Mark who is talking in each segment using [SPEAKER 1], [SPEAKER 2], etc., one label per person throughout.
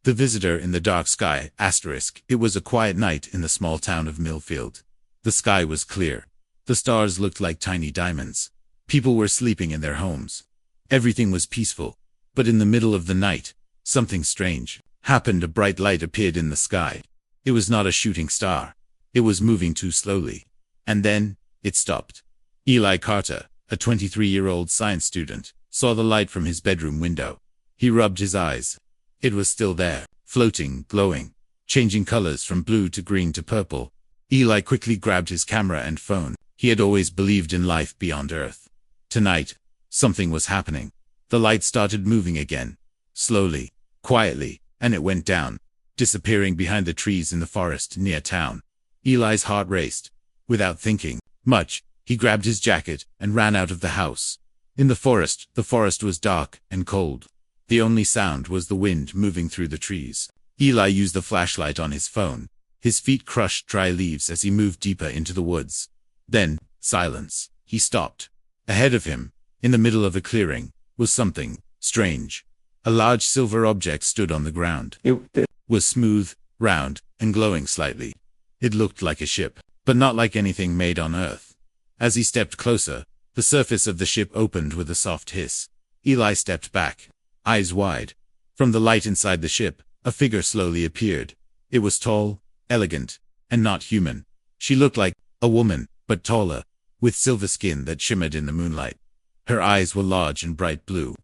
[SPEAKER 1] The visitor in the dark sky, asterisk. It was a quiet night in the small town of Millfield. The sky was clear. The stars looked like tiny diamonds. People were sleeping in their homes. Everything was peaceful. But in the middle of the night, something strange happened. A bright light appeared in the sky. It was not a shooting star. It was moving too slowly. And then, it stopped. Eli Carter, a 23-year-old science student, saw the light from his bedroom window. He rubbed his eyes. It was still there, floating, glowing, changing colors from blue to green to purple. Eli quickly grabbed his camera and phone. He had always believed in life beyond Earth. Tonight, something was happening. The light started moving again, slowly, quietly, and it went down, disappearing behind the trees in the forest near town. Eli's heart raced. Without thinking much, he grabbed his jacket and ran out of the house. In the forest was dark and cold. The only sound was the wind moving through the trees. Eli used the flashlight on his phone. His feet crushed dry leaves as he moved deeper into the woods. Then, silence. He stopped. Ahead of him, in the middle of a clearing, was something strange. A large silver object stood on the ground. It was smooth, round, and glowing slightly. It looked like a ship, but not like anything made on Earth. As he stepped closer, the surface of the ship opened with a soft hiss. Eli stepped back, eyes wide. From the light inside the ship, a figure slowly appeared. It was tall, elegant, and not human. She looked like a woman, but taller, with silver skin that shimmered in the moonlight. Her eyes were large and bright blue.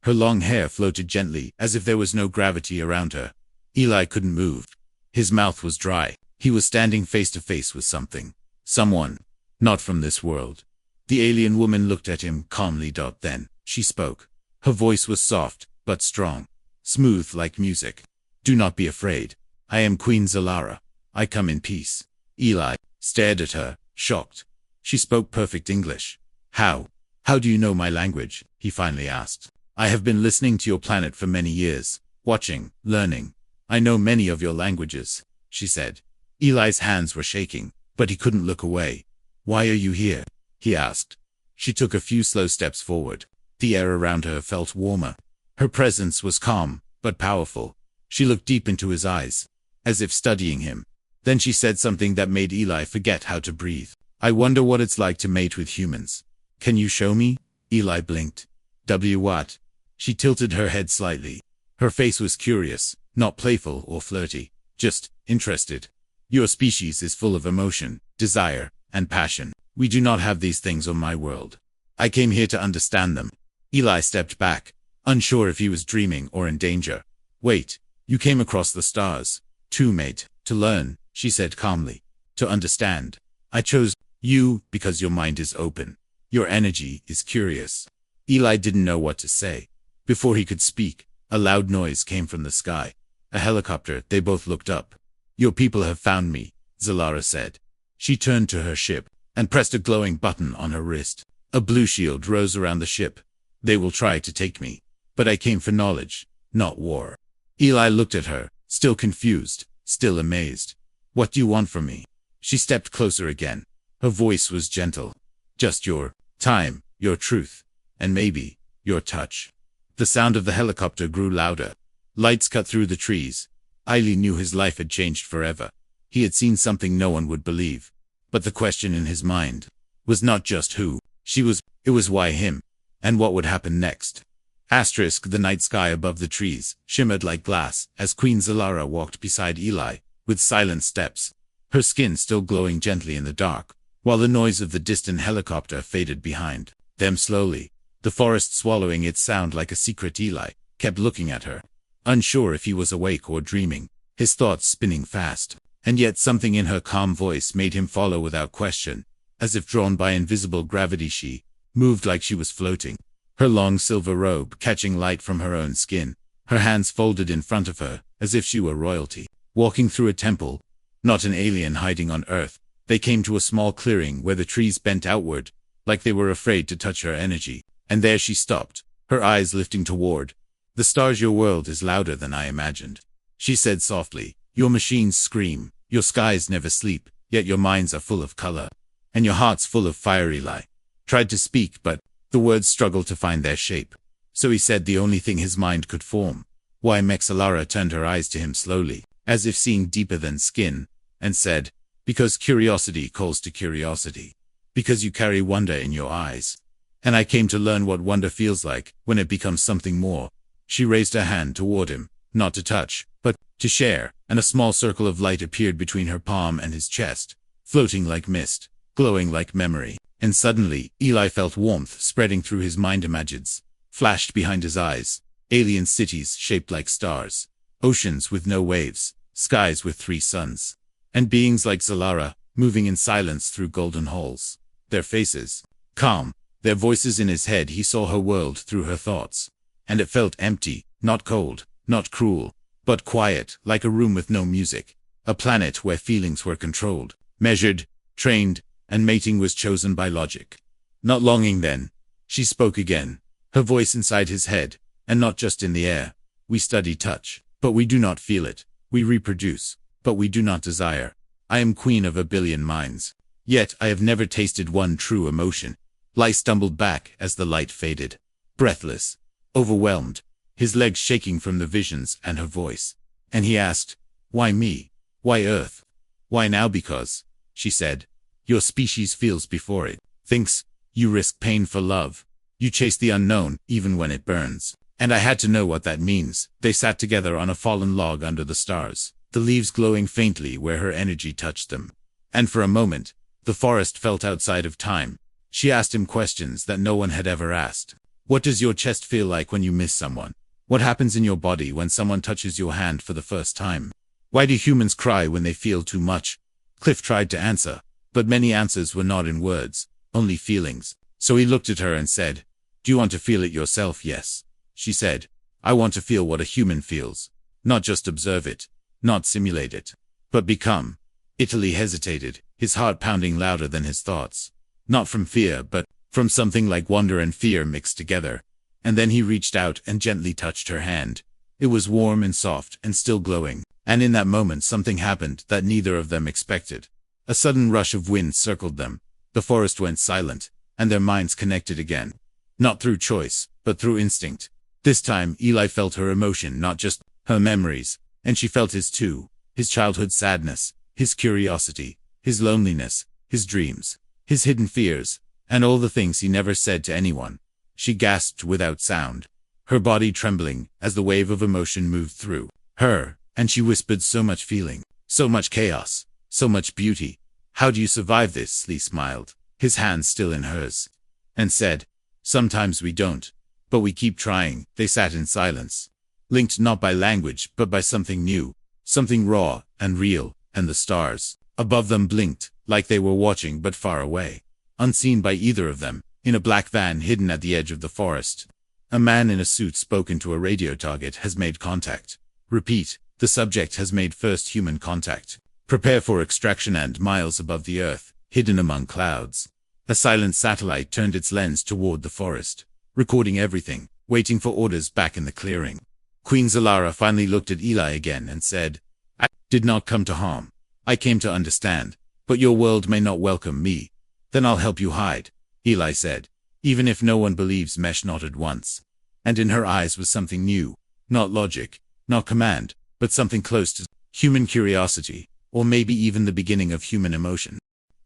[SPEAKER 1] Her long hair floated gently, as if there was no gravity around her. Eli couldn't move. His mouth was dry. He was standing face to face with something. Someone. Not from this world. The alien woman looked at him calmly. Then, she spoke. Her voice was soft, but strong. Smooth like music. Do not be afraid. I am Queen Zalara. I come in peace. Eli stared at her, shocked. She spoke perfect English. How do you know my language? He finally asked. I have been listening to your planet for many years, watching, learning. I know many of your languages, she said. Eli's hands were shaking, but he couldn't look away. Why are you here? He asked. She took a few slow steps forward. The air around her felt warmer. Her presence was calm, but powerful. She looked deep into his eyes, as if studying him. Then she said something that made Eli forget how to breathe. I wonder what it's like to mate with humans. Can you show me? Eli blinked. What? She tilted her head slightly. Her face was curious, not playful or flirty, just interested. Your species is full of emotion, desire, and passion. We do not have these things on my world. I came here to understand them. Eli stepped back, unsure if he was dreaming or in danger. Wait, you came across the stars. To mate, to learn, she said calmly. To understand. I chose you because your mind is open. Your energy is curious. Eli didn't know what to say. Before he could speak, a loud noise came from the sky. A helicopter. They both looked up. Your people have found me, Zalara said. She turned to her ship and pressed a glowing button on her wrist. A blue shield rose around the ship. They will try to take me, but I came for knowledge, not war. Eli looked at her, still confused, still amazed. What do you want from me? She stepped closer again. Her voice was gentle. Just your time, your truth, and maybe your touch. The sound of the helicopter grew louder. Lights cut through the trees. Eli knew his life had changed forever. He had seen something no one would believe. But the question in his mind was not just who she was, it was why him, and what would happen next. Asterisk. The night sky above the trees shimmered like glass as Queen Zalara walked beside Eli, with silent steps, her skin still glowing gently in the dark, while the noise of the distant helicopter faded behind them slowly. The forest swallowing its sound like a secret. Eli kept looking at her, unsure if he was awake or dreaming, his thoughts spinning fast. And yet something in her calm voice made him follow without question. As if drawn by invisible gravity, she moved like she was floating, her long silver robe catching light from her own skin, her hands folded in front of her, as if she were royalty, walking through a temple, not an alien hiding on Earth. They came to a small clearing where the trees bent outward, like they were afraid to touch her energy, and there she stopped, her eyes lifting toward the stars. Your world is louder than I imagined, she said softly. Your machines scream, your skies never sleep, yet your minds are full of color, and your heart's full of fire. Eli tried to speak, but the words struggled to find their shape. So he said the only thing his mind could form. Why? Mexalara turned her eyes to him slowly, as if seeing deeper than skin, and said, because curiosity calls to curiosity. Because you carry wonder in your eyes. And I came to learn what wonder feels like, when it becomes something more. She raised her hand toward him, not to touch, but to share, and a small circle of light appeared between her palm and his chest, floating like mist, glowing like memory. And suddenly, Eli felt warmth spreading through his mind. Images flashed behind his eyes. Alien cities shaped like stars, oceans with no waves, skies with 3 suns, and beings like Zalara, moving in silence through golden halls. Their faces calm, their voices in his head. He saw her world through her thoughts, and it felt empty, not cold, not cruel, but quiet, like a room with no music, a planet where feelings were controlled, measured, trained, and mating was chosen by logic. Not longing then, she spoke again, her voice inside his head, and not just in the air. We study touch, but we do not feel it. We reproduce, but we do not desire. I am queen of a billion minds. Yet I have never tasted one true emotion. Lai stumbled back as the light faded, breathless, overwhelmed, his legs shaking from the visions and her voice. And he asked, why me? Why Earth? Why now? Because, she said, your species feels before it thinks. You risk pain for love. You chase the unknown, even when it burns. And I had to know what that means. They sat together on a fallen log under the stars, the leaves glowing faintly where her energy touched them. And for a moment, the forest felt outside of time. She asked him questions that no one had ever asked. What does your chest feel like when you miss someone? What happens in your body when someone touches your hand for the first time? Why do humans cry when they feel too much? Cliff tried to answer, but many answers were not in words, only feelings. So he looked at her and said, do you want to feel it yourself? Yes. She said, I want to feel what a human feels. Not just observe it, not simulate it, but become. Italy hesitated, his heart pounding louder than his thoughts. Not from fear, but from something like wonder and fear mixed together. And then he reached out and gently touched her hand. It was warm and soft and still glowing. And in that moment something happened that neither of them expected. A sudden rush of wind circled them. The forest went silent, and their minds connected again. Not through choice, but through instinct. This time Eli felt her emotion, not just her memories, and she felt his too. His childhood sadness, his curiosity, his loneliness, his dreams, his hidden fears, and all the things he never said to anyone. She gasped without sound, her body trembling as the wave of emotion moved through her, and she whispered, so much feeling, so much chaos, so much beauty. How do you survive this? Lee smiled, his hand still in hers, and said, sometimes we don't, but we keep trying. They sat in silence, linked not by language but by something new, something raw and real, and the stars above them blinked, like they were watching but far away, unseen by either of them. In a black van hidden at the edge of the forest, a man in a suit spoke into a radio. Target has made contact. Repeat, the subject has made first human contact. Prepare for extraction. And miles above the earth, hidden among clouds, a silent satellite turned its lens toward the forest, recording everything, waiting for orders back in the clearing. Queen Zalara finally looked at Eli again and said, I did not come to harm. I came to understand, but your world may not welcome me. Then I'll help you hide, Eli said. Even if no one believes. Mesh nodded once, and in her eyes was something new, not logic, not command, but something close to human curiosity, or maybe even the beginning of human emotion.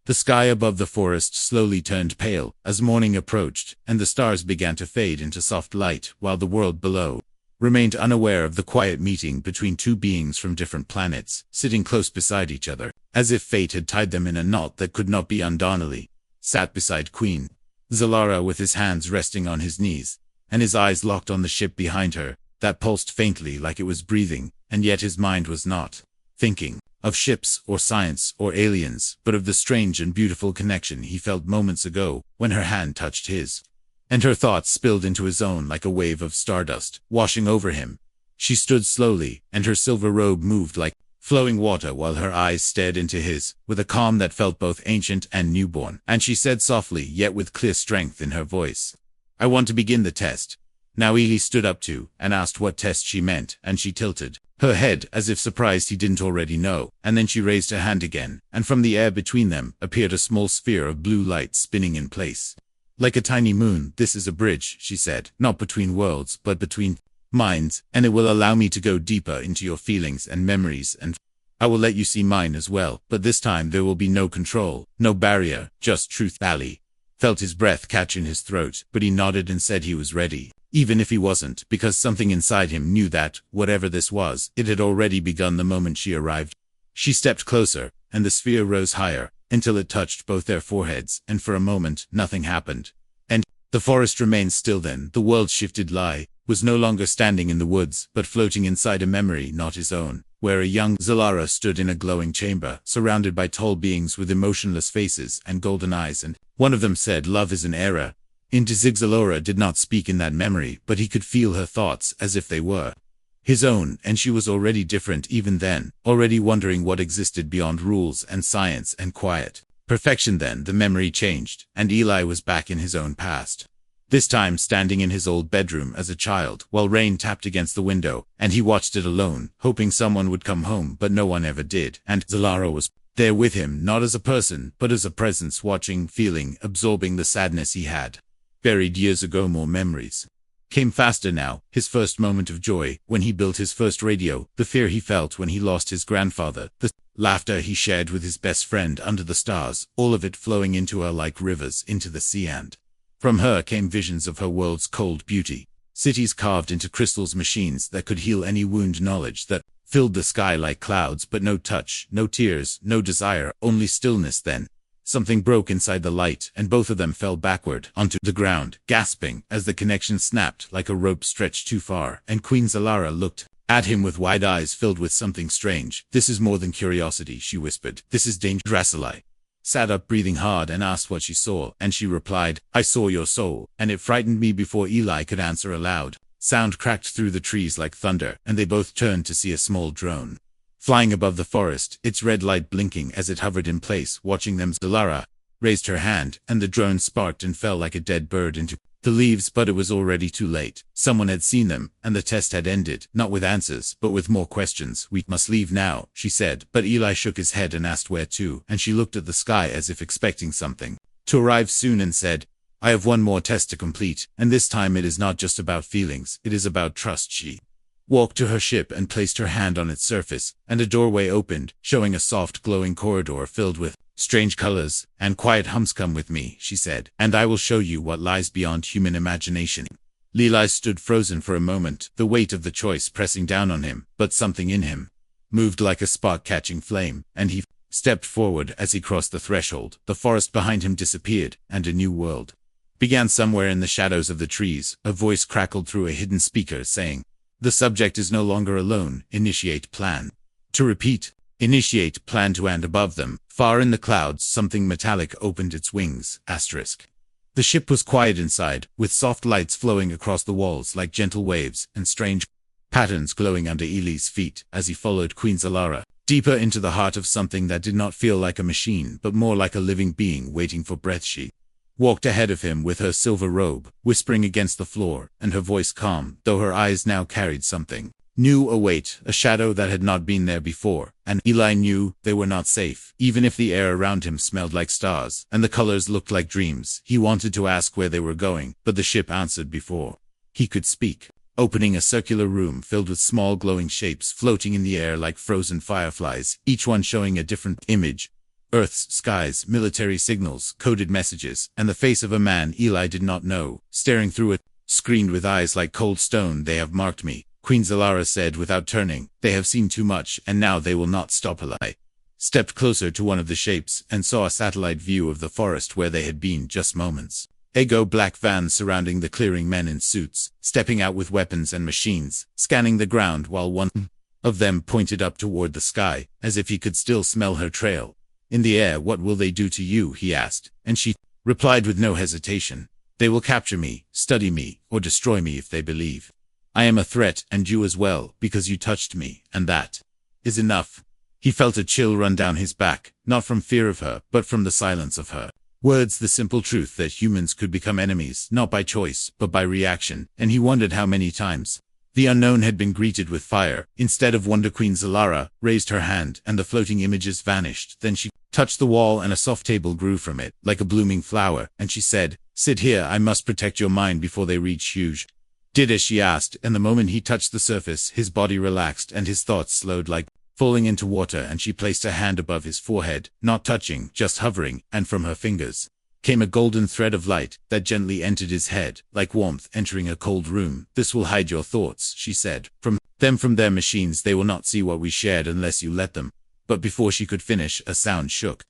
[SPEAKER 1] The sky above the forest slowly turned pale as morning approached, and the stars began to fade into soft light, while the world below remained unaware of the quiet meeting between two beings from different planets, sitting close beside each other, as if fate had tied them in a knot that could not be undone. Eli sat beside Queen Zalara with his hands resting on his knees, and his eyes locked on the ship behind her, that pulsed faintly like it was breathing, and yet his mind was not thinking of ships or science or aliens, but of the strange and beautiful connection he felt moments ago when her hand touched his. And her thoughts spilled into his own like a wave of stardust, washing over him. She stood slowly, and her silver robe moved like flowing water while her eyes stared into his, with a calm that felt both ancient and newborn. And she said softly, yet with clear strength in her voice, I want to begin the test. Now Eli stood up too, and asked what test she meant, and she tilted her head as if surprised he didn't already know, and then she raised her hand again, and from the air between them appeared a small sphere of blue light spinning in place, like a tiny moon. This is a bridge, she said, not between worlds, but between minds, and it will allow me to go deeper into your feelings and memories, and I will let you see mine as well, but this time there will be no control, no barrier, just truth. Ali felt his breath catch in his throat, but he nodded and said he was ready, even if he wasn't, because something inside him knew that, whatever this was, it had already begun the moment she arrived. She stepped closer, and the sphere rose higher, until it touched both their foreheads, and for a moment, nothing happened. And the forest remained still. Then the world shifted. Lai was no longer standing in the woods, but floating inside a memory not his own, where a young Zalara stood in a glowing chamber, surrounded by tall beings with emotionless faces and golden eyes, and one of them said, "Love is an error." Zalora did not speak in that memory, but he could feel her thoughts as if they were his own, and she was already different even then, already wondering what existed beyond rules and science and quiet perfection. Then the memory changed, and Eli was back in his own past. This time standing in his old bedroom as a child, while rain tapped against the window, and he watched it alone, hoping someone would come home, but no one ever did, and Zalara was there with him, not as a person, but as a presence, watching, feeling, absorbing the sadness he had buried years ago. More memories came faster now, his first moment of joy, when he built his first radio, the fear he felt when he lost his grandfather, the laughter he shared with his best friend under the stars, all of it flowing into her like rivers into the sea, and from her came visions of her world's cold beauty, cities carved into crystals, machines that could heal any wound, knowledge that filled the sky like clouds, but no touch, no tears, no desire, only stillness. Then something broke inside the light, and both of them fell backward onto the ground, gasping, as the connection snapped like a rope stretched too far, and Queen Zalara looked at him with wide eyes filled with something strange. "This is more than curiosity," she whispered. "This is danger." Rasali sat up, breathing hard, and asked what she saw, and she replied, "I saw your soul, and it frightened me." Before Eli could answer, a loud sound cracked through the trees like thunder, and they both turned to see a small drone flying above the forest, its red light blinking as it hovered in place, watching them. Zalara raised her hand, and the drone sparked and fell like a dead bird into the leaves, but it was already too late. Someone had seen them, and the test had ended, not with answers, but with more questions. "We must leave now," she said, but Eli shook his head and asked where to, and she looked at the sky as if expecting something to arrive soon, and said, "I have one more test to complete, and this time it is not just about feelings, it is about trust." She walked to her ship and placed her hand on its surface, and a doorway opened, showing a soft glowing corridor filled with strange colors and quiet hums. "Come with me," she said, "and I will show you what lies beyond human imagination." Levi stood frozen for a moment, the weight of the choice pressing down on him, but something in him moved like a spark catching flame, and he stepped forward. As he crossed the threshold, the forest behind him disappeared, and a new world began somewhere in the shadows of the trees. A voice crackled through a hidden speaker saying, "The subject is no longer alone. Initiate plan." To repeat, "Initiate plan to." And above them, far in the clouds, something metallic opened its wings. The ship was quiet inside, with soft lights flowing across the walls like gentle waves, and strange patterns glowing under Eli's feet as he followed Queen Zalara deeper into the heart of something that did not feel like a machine, but more like a living being waiting for breath. She walked ahead of him with her silver robe, whispering against the floor, and her voice calm, though her eyes now carried something new, a weight, a shadow that had not been there before, and Eli knew they were not safe. Even if the air around him smelled like stars, and the colors looked like dreams, he wanted to ask where they were going, but the ship answered before he could speak, opening a circular room filled with small glowing shapes floating in the air like frozen fireflies, each one showing a different image. Earth's skies, military signals, coded messages, and the face of a man Eli did not know, staring through it, screened with eyes like cold stone. "They have marked me," Queen Zalara said without turning. "They have seen too much, and now they will not stop." Eli stepped closer to one of the shapes, and saw a satellite view of the forest where they had been just moments ago. Black vans surrounding the clearing, men in suits, stepping out with weapons and machines, scanning the ground while one of them pointed up toward the sky, as if he could still smell her trail in the air. "What will they do to you?" he asked, and she replied with no hesitation, "They will capture me, study me, or destroy me if they believe I am a threat, and you as well, because you touched me, and that is enough." He felt a chill run down his back, not from fear of her, but from the silence of her words, the simple truth that humans could become enemies, not by choice, but by reaction, and he wondered how many times the unknown had been greeted with fire, instead of wonder. Queen Zalara raised her hand, and the floating images vanished. Then she touched the wall, and a soft table grew from it, like a blooming flower, and she said, "Sit here, I must protect your mind before they reach huge Did it? She asked, and the moment he touched the surface, his body relaxed and his thoughts slowed like falling into water, and she placed her hand above his forehead, not touching, just hovering, and from her fingers came a golden thread of light that gently entered his head, like warmth entering a cold room. This will hide your thoughts, she said. From their machines they will not see what we shared unless you let them. But before she could finish, a sound shook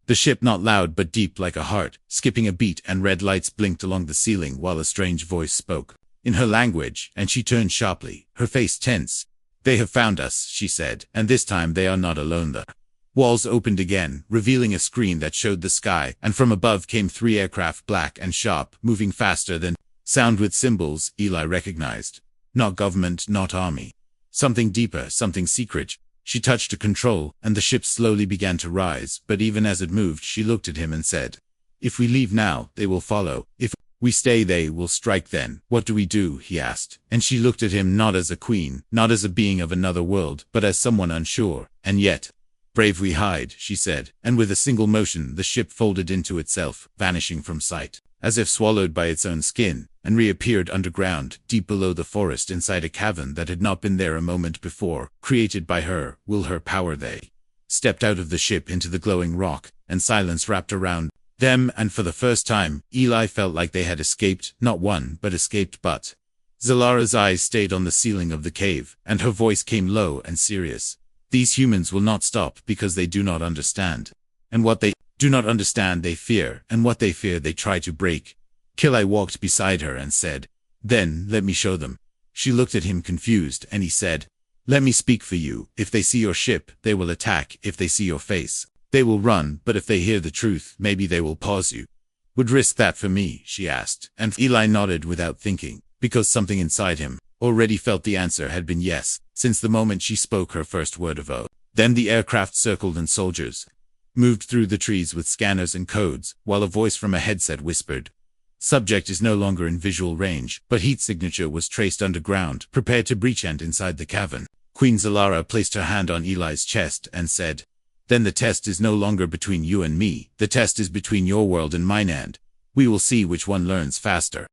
[SPEAKER 1] the ship, not loud but deep like a heart, skipping a beat, and red lights blinked along the ceiling while a strange voice spoke in her language, and she turned sharply, her face tense. They have found us, she said, and this time they are not alone. The walls opened again, revealing a screen that showed the sky, and from above came 3 aircraft, black and sharp, moving faster than sound, with symbols Eli recognized. Not government, not army. Something deeper, something secret. She touched a control, and the ship slowly began to rise, but even as it moved she looked at him and said, "If we leave now, they will follow. If we stay, they will strike. Then what do we do?" he asked, and she looked at him, not as a queen, not as a being of another world, but as someone unsure, and yet brave. "We hide," she said, and with a single motion the ship folded into itself, vanishing from sight, as if swallowed by its own skin, and reappeared underground, deep below the forest, inside a cavern that had not been there a moment before, created by her, will her power. They stepped out of the ship into the glowing rock, and silence wrapped around them, and for the first time, Eli felt like they had escaped, not won, but escaped. But Zalara's eyes stayed on the ceiling of the cave, and her voice came low and serious. "These humans will not stop because they do not understand. And what they do not understand they fear, and what they fear they try to break." Kilai walked beside her and said, "Then, let me show them." She looked at him confused, and he said, "Let me speak for you. If they see your ship, they will attack. If they see your face, they will run. But if they hear the truth, maybe they will pause you." "Would risk that for me?" she asked, and Eli nodded without thinking, because something inside him already felt the answer had been yes, since the moment she spoke her first word of "oh." Then the aircraft circled and soldiers moved through the trees with scanners and codes, while a voice from a headset whispered, "Subject is no longer in visual range, but heat signature was traced underground. Prepare to breach." And inside the cavern, Queen Zalara placed her hand on Eli's chest and said, "Then the test is no longer between you and me. The test is between your world and mine, and we will see which one learns faster."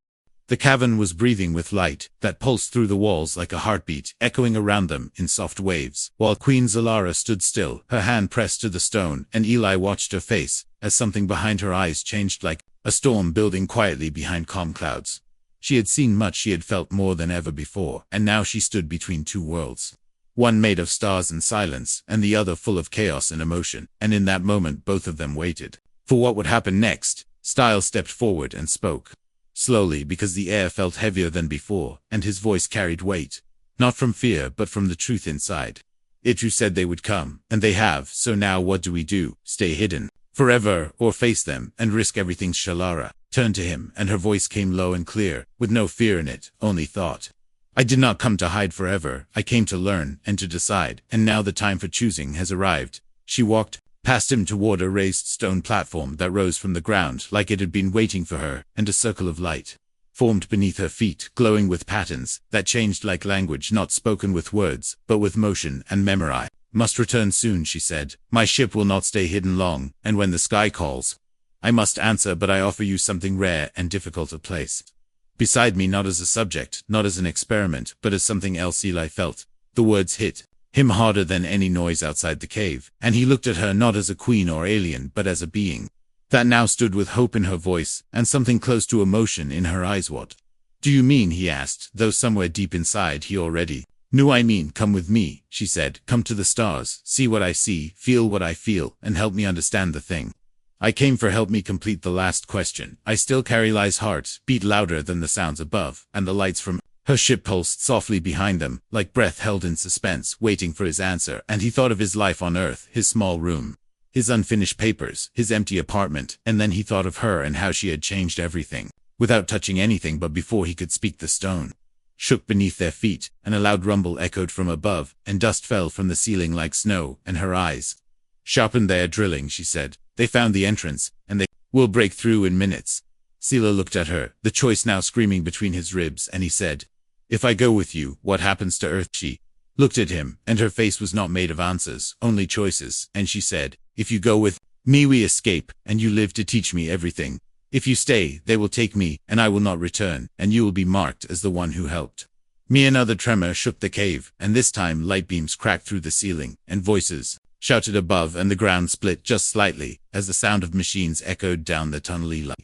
[SPEAKER 1] The cavern was breathing with light that pulsed through the walls like a heartbeat, echoing around them in soft waves, while Queen Zalara stood still, her hand pressed to the stone, and Eli watched her face as something behind her eyes changed, like a storm building quietly behind calm clouds. She had seen much, she had felt more than ever before, and now she stood between 2 worlds. One made of stars and silence, and the other full of chaos and emotion, and in that moment both of them waited for what would happen next. Styles stepped forward and spoke slowly, because the air felt heavier than before, and his voice carried weight, not from fear but from the truth inside. "It you said they would come, and they have, so now what do we do? Stay hidden forever, or face them and risk everything?" Shalara turned to him, and her voice came low and clear, with no fear in it, only thought. "I did not come to hide forever. I came to learn and to decide, and now the time for choosing has arrived." She walked past him toward a raised stone platform that rose from the ground like it had been waiting for her, and a circle of light formed beneath her feet, glowing with patterns that changed like language not spoken with words, but with motion and memory. "Must return soon," she said. "My ship will not stay hidden long, and when the sky calls, I must answer, but I offer you something rare and difficult to place beside me, not as a subject, not as an experiment, but as something else." Eli felt the words hit him harder than any noise outside the cave, and he looked at her not as a queen or alien, but as a being that now stood with hope in her voice, and something close to emotion in her eyes. "What do you mean?" he asked, though somewhere deep inside he already knew. "I mean, come with me," she said. "Come to the stars, see what I see, feel what I feel, and help me understand the thing I came for." "Help me complete the last question." I still carry Lai's heart, beat louder than the sounds above, and the lights from her ship pulsed softly behind them, like breath held in suspense, waiting for his answer. And he thought of his life on Earth, his small room, his unfinished papers, his empty apartment, and then he thought of her and how she had changed everything, without touching anything. But before he could speak, the stone shook beneath their feet, and a loud rumble echoed from above, and dust fell from the ceiling like snow, and her eyes sharpened. "They are drilling," she said. "They found the entrance, and they will break through in minutes." Sela looked at her, the choice now screaming between his ribs, and he said, "If I go with you, what happens to Earth?" She looked at him, and her face was not made of answers, only choices, and she said, "If you go with me, we escape, and you live to teach me everything If you stay, they will take me, and I will not return, and you will be marked as the one who helped. Me. Another tremor shook the cave, and this time light beams cracked through the ceiling, and voices shouted above, and the ground split just slightly, as the sound of machines echoed down the tunnel. Eli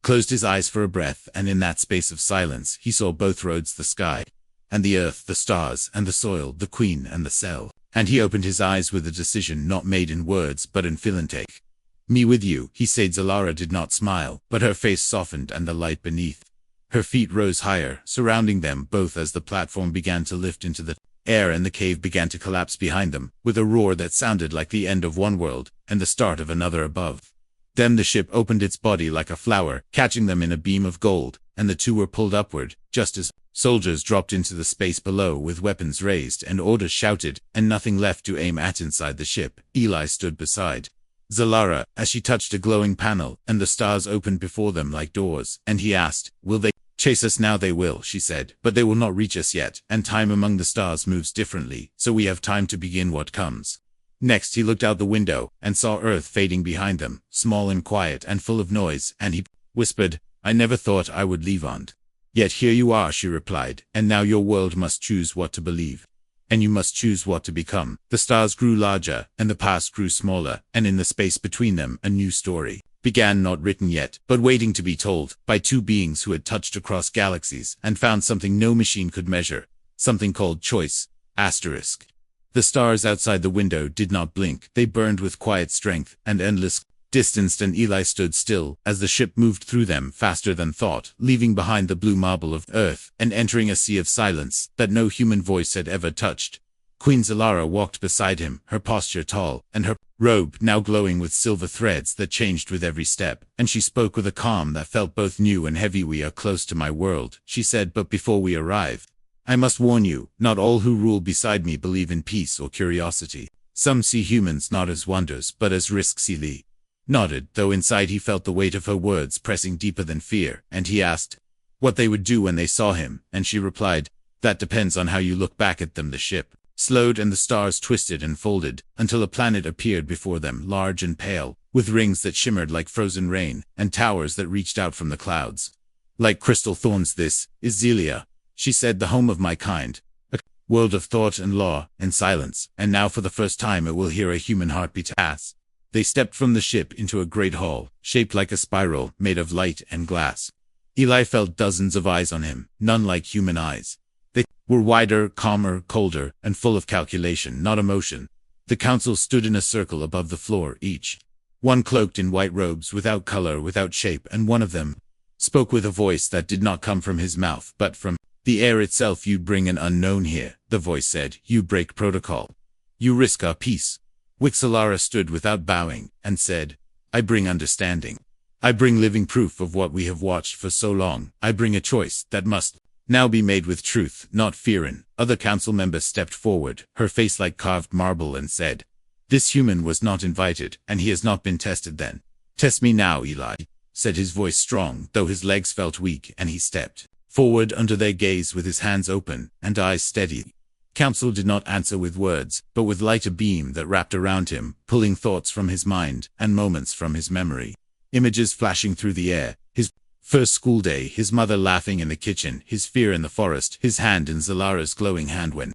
[SPEAKER 1] closed his eyes for a breath, and in that space of silence, he saw both roads, the sky and the earth, the stars and the soil, the queen and the cell. And he opened his eyes with a decision not made in words, but in feeling. Take me with you, he said. Zalara did not smile, but her face softened, and the light beneath her feet rose higher, surrounding them both as the platform began to lift into the air and the cave began to collapse behind them, with a roar that sounded like the end of one world and the start of another above. Then the ship opened its body like a flower, catching them in a beam of gold, and the two were pulled upward, just as soldiers dropped into the space below with weapons raised and orders shouted, and nothing left to aim at inside the ship. Eli stood beside Zalara as she touched a glowing panel, and the stars opened before them like doors, and he asked, "Will they chase us now?" "They will," she said, "but they will not reach us yet, and time among the stars moves differently, so we have time to begin what comes." Next he looked out the window, and saw Earth fading behind them, small and quiet and full of noise, and he whispered, "I never thought I would leave Aunt. Yet here you are," she replied, "and now your world must choose what to believe. And you must choose what to become." The stars grew larger, and the past grew smaller, and in the space between them a new story began, not written yet, but waiting to be told, by two beings who had touched across galaxies and found something no machine could measure, something called choice. Asterisk. The stars outside the window did not blink. They burned with quiet strength and endless distance, and Eli stood still as the ship moved through them faster than thought, leaving behind the blue marble of Earth and entering a sea of silence that no human voice had ever touched. Queen Zalara walked beside him, her posture tall, and her robe now glowing with silver threads that changed with every step, and she spoke with a calm that felt both new and heavy. "We are close to my world," she said, "but before we arrive, I must warn you, not all who rule beside me believe in peace or curiosity. Some see humans not as wonders, but as risks." Eli nodded, though inside he felt the weight of her words pressing deeper than fear, and he asked what they would do when they saw him, and she replied, "That depends on how you look back at them." The ship slowed, and the stars twisted and folded, until a planet appeared before them, large and pale, with rings that shimmered like frozen rain, and towers that reached out from the clouds like crystal thorns. "This is Zelia," she said, "the home of my kind, a world of thought and law and silence, and now for the first time it will hear a human heartbeat." As they stepped from the ship into a great hall, shaped like a spiral, made of light and glass. Eli felt dozens of eyes on him, none like human eyes. They were wider, calmer, colder, and full of calculation, not emotion. The council stood in a circle above the floor, each one cloaked in white robes, without color, without shape, and one of them spoke with a voice that did not come from his mouth, but from the air itself. "You bring an unknown here," the voice said. "You break protocol. You risk our peace." Zalara stood without bowing, and said, "I bring understanding. I bring living proof of what we have watched for so long. I bring a choice that must now be made with truth, not fear." Other council members stepped forward, her face like carved marble, and said, "This human was not invited, and he has not been tested then." "Test me now, Eli," said his voice strong, though his legs felt weak, and he stepped forward under their gaze with his hands open and eyes steady. Council did not answer with words, but with light, a beam that wrapped around him, pulling thoughts from his mind and moments from his memory. Images flashing through the air, his first school day, his mother laughing in the kitchen, his fear in the forest, his hand in Zalara's glowing hand. When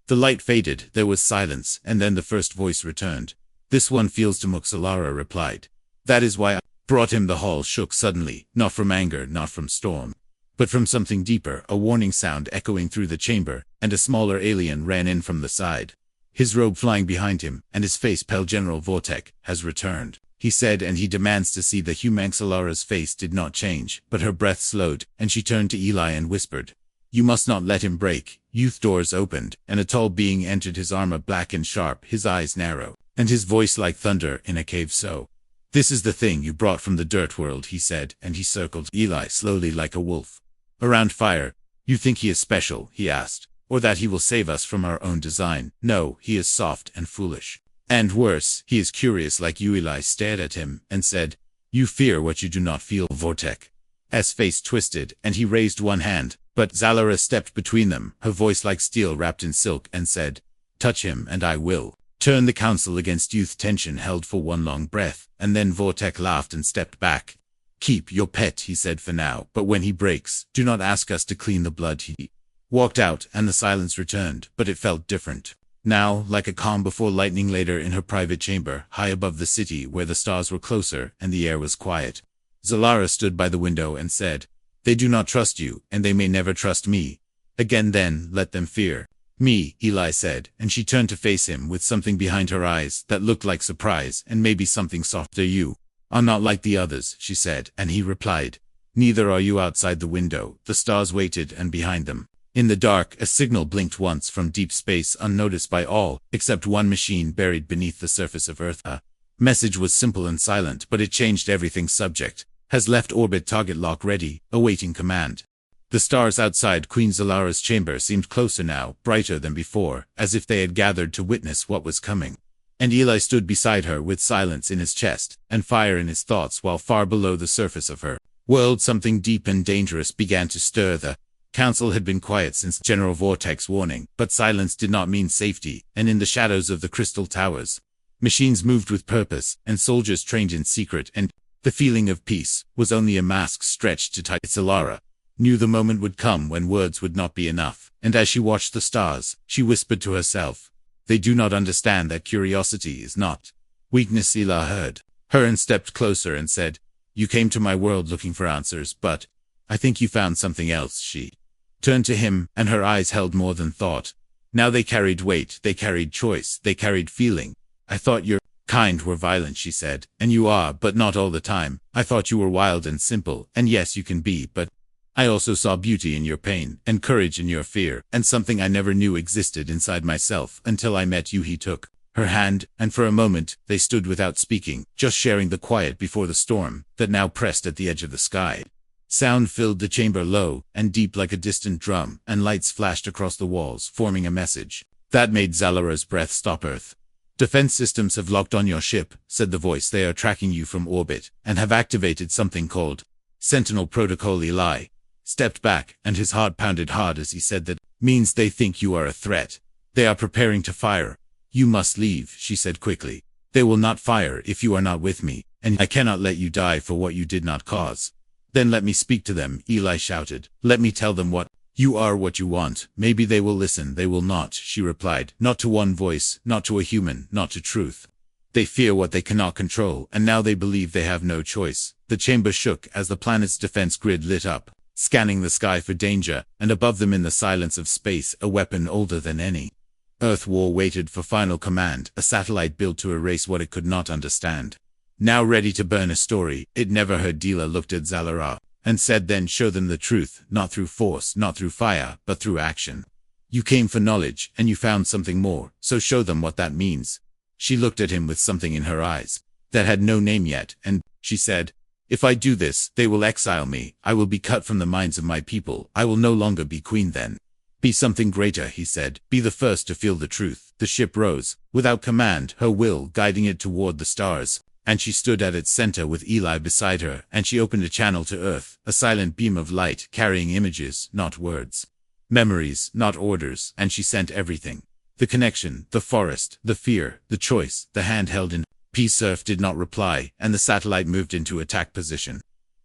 [SPEAKER 1] the light faded, there was silence, and then the first voice returned. "This one feels to Mook," Zalara replied. "That is why I brought him." The hall shook suddenly, not from anger, not from storm, but from something deeper, a warning sound echoing through the chamber, and a smaller alien ran in from the side, his robe flying behind him, and his face pale. "General Vortek has returned," he said, "and he demands to see the human." Zalara's face did not change, but her breath slowed, and she turned to Eli and whispered, "You must not let him break." Youth doors opened, and a tall being entered, his armor black and sharp, his eyes narrow, and his voice like thunder in a cave. "So, this is the thing you brought from the dirt world," he said, and he circled Eli slowly like a wolf around fire. "You think he is special?" he asked, "or that he will save us from our own design?" "No, he is soft and foolish. And worse, he is curious like you." Eli stared at him and said, "You fear what you do not feel." Vortek's face twisted, and he raised one hand, but Zalara stepped between them, her voice like steel wrapped in silk, and said, "Touch him and I will turn the council against youth." Tension held for one long breath, and then Vortek laughed and stepped back. Keep your pet, he said for now, but when he breaks, do not ask us to clean the blood. He walked out, and the silence returned, but it felt different. Now, like a calm before lightning later in her private chamber, high above the city where the stars were closer and the air was quiet. Zalara stood by the window and said, "They do not trust you, and they may never trust me. Again then, let them fear me," Eli said, and she turned to face him with something behind her eyes that looked like surprise and maybe something softer. "You are not like the others," she said, and he replied, "Neither are you." Outside the window, the stars waited, and behind them, in the dark, a signal blinked once from deep space, unnoticed by all, except one machine buried beneath the surface of Earth. A message was simple and silent, but it changed everything. Subject has left orbit, target lock ready, awaiting command. The stars outside Queen Zalara's chamber seemed closer now, brighter than before, as if they had gathered to witness what was coming. And Eli stood beside her with silence in his chest, and fire in his thoughts, while far below the surface of her world something deep and dangerous began to stir. The Council had been quiet since General Vortex's warning, but silence did not mean safety, and in the shadows of the crystal towers, machines moved with purpose, and soldiers trained in secret, and the feeling of peace was only a mask stretched to tight. Zalara knew the moment would come when words would not be enough, and as she watched the stars, she whispered to herself, "They do not understand that curiosity is not weakness." Ela heard her and stepped closer and said, "You came to my world looking for answers, but I think you found something else." She turned to him, and her eyes held more than thought. Now they carried weight, they carried choice, they carried feeling. "I thought your kind were violent," she said, "and you are, but not all the time. I thought you were wild and simple, and yes, you can be, but I also saw beauty in your pain, and courage in your fear, and something I never knew existed inside myself until I met you." He took her hand, and for a moment, they stood without speaking, just sharing the quiet before the storm that now pressed at the edge of the sky. Sound filled the chamber, low and deep like a distant drum, and lights flashed across the walls, forming a message that made Zalara's breath stop. "Earth defense systems have locked on your ship," said the voice. "They are tracking you from orbit, and have activated something called Sentinel Protocol." Eli stepped back, and his heart pounded hard as he said, "That means they think you are a threat. They are preparing to fire." "You must leave," she said quickly. "They will not fire if you are not with me, and I cannot let you die for what you did not cause." "Then let me speak to them," Eli shouted. "Let me tell them what you are, what you want. Maybe they will listen." "They will not," she replied. "Not to one voice, not to a human, not to truth. They fear what they cannot control, and now they believe they have no choice." The chamber shook as the planet's defense grid lit up, scanning the sky for danger, and above them in the silence of space, a weapon older than any Earth war waited for final command, a satellite built to erase what it could not understand. Now ready to burn a story it never heard. Dila looked at Zalara and said, "Then show them the truth, not through force, not through fire, but through action. You came for knowledge, and you found something more, so show them what that means." She looked at him with something in her eyes that had no name yet, and she said, "If I do this, they will exile me. I will be cut from the minds of my people. I will no longer be queen then." "Be something greater," he said. "Be the first to feel the truth." The ship rose, without command, her will guiding it toward the stars, and she stood at its center with Eli beside her, and she opened a channel to Earth, a silent beam of light carrying images, not words, memories, not orders, and she sent everything. The connection, the forest, the fear, the choice, the hand held in peace. Earth did not reply, and the satellite moved into attack position,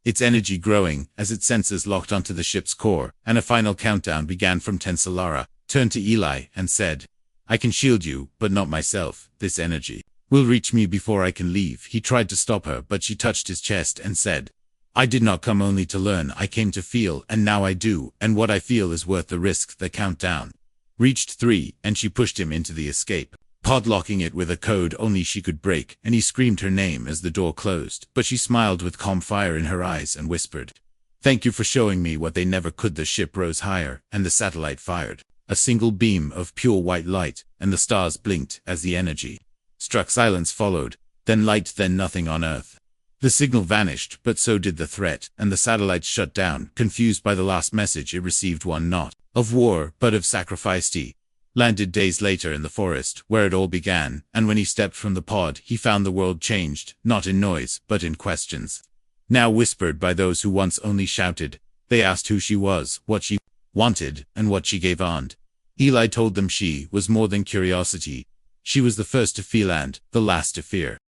[SPEAKER 1] its energy growing as its sensors locked onto the ship's core, and a final countdown began from 10. Zalara turned to Eli and said, "I can shield you, but not myself. This energy will reach me before I can leave." He tried to stop her, but she touched his chest and said, "I did not come only to learn, I came to feel, and now I do, and what I feel is worth the risk." The countdown reached 3, and she pushed him into the escape pod, locking it with a code only she could break, and he screamed her name as the door closed, but she smiled with calm fire in her eyes and whispered, "Thank you for showing me what they never could." The ship rose higher, and the satellite fired a single beam of pure white light, and the stars blinked as the energy struck. Silence followed, then light, then nothing on Earth. The signal vanished, but so did the threat, and the satellite shut down, confused by the last message it received, one not of war, but of sacrifice. He landed days later in the forest, where it all began, and when he stepped from the pod, he found the world changed, not in noise, but in questions. Now whispered by those who once only shouted. They asked who she was, what she wanted, and what she gave on. Eli told them she was more than curiosity. She was the first to feel and the last to fear.